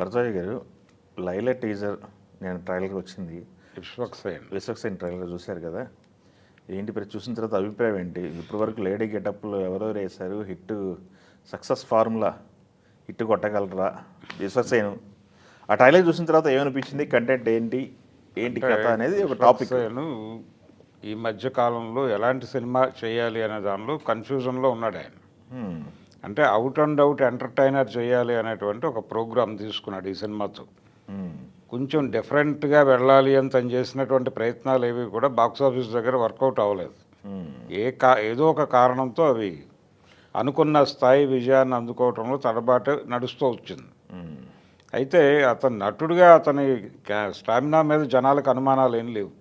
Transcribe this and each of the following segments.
భరద్వాజ్ గారు, లైలా టీజర్ నేను ట్రైలర్ వచ్చింది, విశ్వక్సేన్ ట్రైలర్ చూశారు కదా, ఏంటి మరి చూసిన తర్వాత అభిప్రాయం ఏంటి? ఇప్పటివరకు లేడీ గెటప్లో ఎవరెవరు వేశారు, హిట్ సక్సెస్ ఫార్ములా హిట్ కొట్టగలరా విశ్వక్సేన్? ఆ ట్రైలర్ చూసిన తర్వాత ఏమనిపించింది, కంటెంట్ ఏంటి ఏంటి కథ అనేది ఒక టాపిక్. ఈ మధ్య కాలంలో ఎలాంటి సినిమా చేయాలి అనే దానిలో కన్ఫ్యూజన్లో ఉన్నాడు ఆయన. అంటే అవుట్ అండ్ అవుట్ ఎంటర్టైనర్ చేయాలి అనేటువంటి ఒక ప్రోగ్రామ్ తీసుకున్నాడు ఈ సినిమాతో. కొంచెం డిఫరెంట్గా వెళ్ళాలి అని తను చేసినటువంటి ప్రయత్నాలు ఏవి కూడా బాక్సాఫీస్ దగ్గర వర్కౌట్ అవ్వలేదు. ఏదో ఒక కారణంతో అవి అనుకున్న స్థాయి విజయాన్ని అందుకోవటంలో తడబాటు నడుస్తూ వచ్చింది. అయితే అతను నటుడిగా అతని స్టామినా మీద జనాలకు అనుమానాలు ఏం లేవు.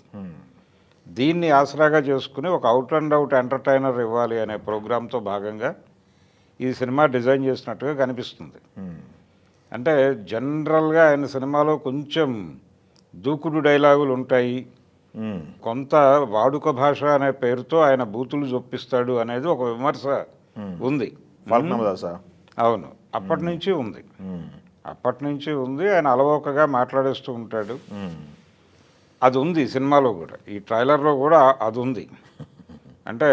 దీన్ని ఆసరాగా చేసుకుని ఒక అవుట్ అండ్ అవుట్ ఎంటర్టైనర్ ఇవ్వాలి అనే ప్రోగ్రాంతో భాగంగా ఈ సినిమా డిజైన్ చేసినట్టుగా కనిపిస్తుంది. అంటే జనరల్గా ఆయన సినిమాలో కొంచెం దూకుడు డైలాగులు ఉంటాయి, కొంత వాడుక భాష అనే పేరుతో ఆయన బూతులు చొప్పిస్తాడు అనేది ఒక విమర్శ ఉంది. అవును, అప్పటి నుంచి ఉంది. ఆయన అలవోకగా మాట్లాడేస్తూ ఉంటాడు. అది ఉంది సినిమాలో కూడా, ఈ ట్రైలర్లో కూడా అది ఉంది. అంటే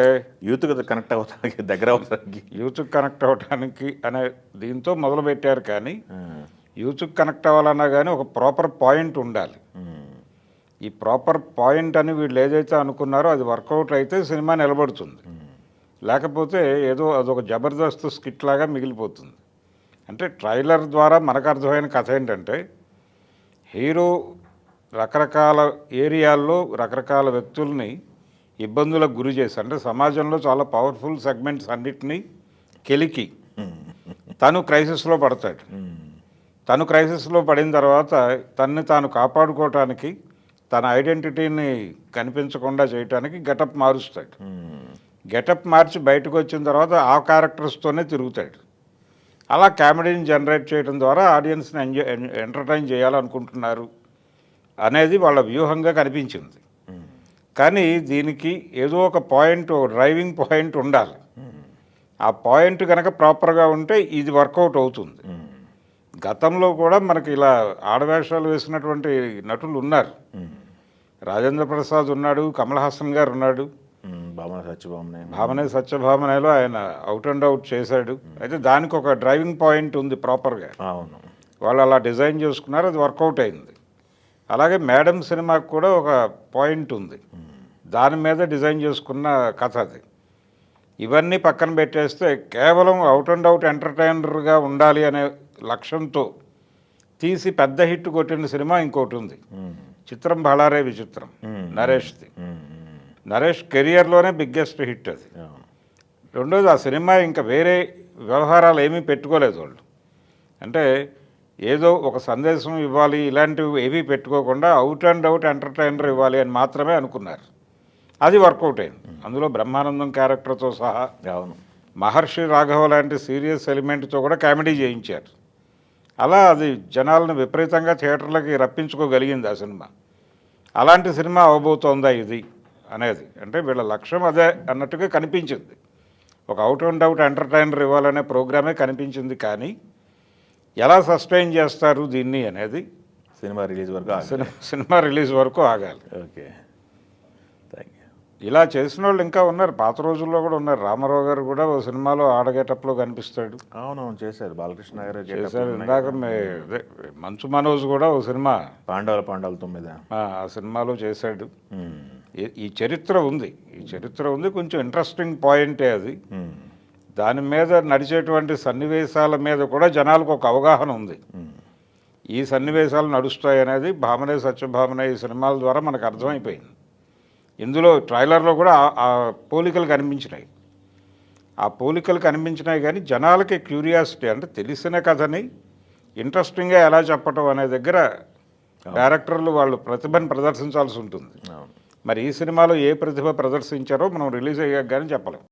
యూత్కి కనెక్ట్ అవ్వడానికి, దగ్గర అవ్వడానికి, యూత్కి కనెక్ట్ అవ్వడానికి అనే దీంతో మొదలుపెట్టారు. కానీ యూత్కి కనెక్ట్ అవ్వాలన్నా కానీ ఒక ప్రాపర్ పాయింట్ ఉండాలి. ఈ ప్రాపర్ పాయింట్ అని వీళ్ళు ఏదైతే అనుకున్నారో అది వర్కౌట్ అయితే సినిమా నిలబడుతుంది, లేకపోతే ఏదో అదొక జబర్దస్త్ స్కిట్ లాగా మిగిలిపోతుంది. అంటే ట్రైలర్ ద్వారా మనకు అర్థమైన కథ ఏంటంటే, హీరో రకరకాల ఏరియాల్లో రకరకాల వ్యక్తుల్ని ఇబ్బందులకు గురి చేసి, అంటే సమాజంలో చాలా పవర్ఫుల్ సెగ్మెంట్స్ అన్నిటినీ కెలికి తను క్రైసిస్లో పడతాడు. తను క్రైసిస్లో పడిన తర్వాత తన్ని తాను కాపాడుకోవటానికి, తన ఐడెంటిటీని కనిపించకుండా చేయటానికి గెటప్ మారుస్తాడు. గెటప్ మార్చి బయటకు వచ్చిన తర్వాత ఆ క్యారెక్టర్స్తోనే తిరుగుతాడు. అలా కామెడీని జనరేట్ చేయడం ద్వారా ఆడియన్స్ని ఎంటర్టైన్ చేయాలనుకుంటున్నారు అనేది వాళ్ళ వ్యూహంగా కనిపించింది. కానీ దీనికి ఏదో ఒక పాయింట్, డ్రైవింగ్ పాయింట్ ఉండాలి. ఆ పాయింట్ కనుక ప్రాపర్గా ఉంటే ఇది వర్కౌట్ అవుతుంది. గతంలో కూడా మనకి ఇలా ఆడవేషాలు వేసినటువంటి నటులు ఉన్నారు. రాజేంద్ర ప్రసాద్ ఉన్నాడు, కమల్ హాసన్ గారు ఉన్నాడు, భామనే సత్యభామనేలో ఆయన అవుట్ అండ్ అవుట్ చేశాడు. అయితే దానికి ఒక డ్రైవింగ్ పాయింట్ ఉంది ప్రాపర్గా. వాళ్ళు అలా డిజైన్ చేసుకున్నారు, అది వర్కౌట్ అయింది. అలాగే మేడం సినిమాకు కూడా ఒక పాయింట్ ఉంది, దాని మీద డిజైన్ చేసుకున్న కథ అది. ఇవన్నీ పక్కన పెట్టేస్తే కేవలం అవుట్ అండ్ అవుట్ ఎంటర్టైనర్గా ఉండాలి అనే లక్ష్యంతో తీసి పెద్ద హిట్ కొట్టిన సినిమా ఇంకోటి ఉంది, చిత్రం బళారే విచిత్రం, నరేష్ది. నరేష్ కెరియర్లోనే బిగ్గెస్ట్ హిట్ అది. రెండోది, ఆ సినిమా ఇంకా వేరే వ్యవహారాలు ఏమీ పెట్టుకోలేదు వాళ్ళు. అంటే ఏదో ఒక సందేశం ఇవ్వాలి ఇలాంటివి ఏవీ పెట్టుకోకుండా అవుట్ అండ్ అవుట్ ఎంటర్టైనర్ ఇవ్వాలి అని మాత్రమే అనుకున్నారు. అది వర్కౌట్ అయింది. అందులో బ్రహ్మానందం క్యారెక్టర్తో సహా మహర్షి రాఘవ లాంటి సీరియస్ ఎలిమెంట్తో కూడా కామెడీ చేయించారు. అలా అది జనాలను విపరీతంగా థియేటర్లకి రప్పించుకోగలిగింది ఆ సినిమా. అలాంటి సినిమా అవబోతోందా ఇది అనేది, అంటే వీళ్ళ లక్ష్యం అదే అన్నట్టుగా కనిపించింది. ఒక అవుట్ అండ్ అవుట్ ఎంటర్టైనర్ ఇవ్వాలనే ప్రోగ్రామే కనిపించింది. కానీ ఎలా సస్టైన్ చేస్తారు దీన్ని అనేది సినిమా రిలీజ్ వరకు ఆగాలి. Okay, thank you. ఇలా చేసిన వాళ్ళు ఇంకా ఉన్నారు, పాత రోజుల్లో కూడా ఉన్నారు. రామారావు గారు కూడా ఓ సినిమాలో ఆడగేటప్లో కనిపిస్తాడు. అవునవును, చేశారు. బాలకృష్ణ గారు చేశారు. ఇందాక మంచు మనోజ్ కూడా ఓ సినిమా పాండవుల 9 ఆ సినిమాలో చేశాడు. ఈ చరిత్ర ఉంది, కొంచెం ఇంట్రెస్టింగ్ పాయింటే అది. దాని మీద నడిచేటువంటి సన్నివేశాల మీద కూడా జనాలకు ఒక అవగాహన ఉంది. ఈ సన్నివేశాలు నడుస్తాయి అనేది భామనే సత్యభామనే ఈ సినిమాల ద్వారా మనకు అర్థమైపోయింది. ఇందులో ట్రైలర్లో కూడా ఆ పోలికలు కనిపించినాయి. కానీ జనాలకి క్యూరియాసిటీ, అంటే తెలిసిన కథని ఇంట్రెస్టింగ్గా ఎలా చెప్పటం అనే దగ్గర డైరెక్టర్లు వాళ్ళు ప్రతిభను ప్రదర్శించాల్సి ఉంటుంది. మరి ఈ సినిమాలో ఏ ప్రతిభ ప్రదర్శించారో మనం రిలీజ్ అయ్యాక కానీ చెప్పలేం.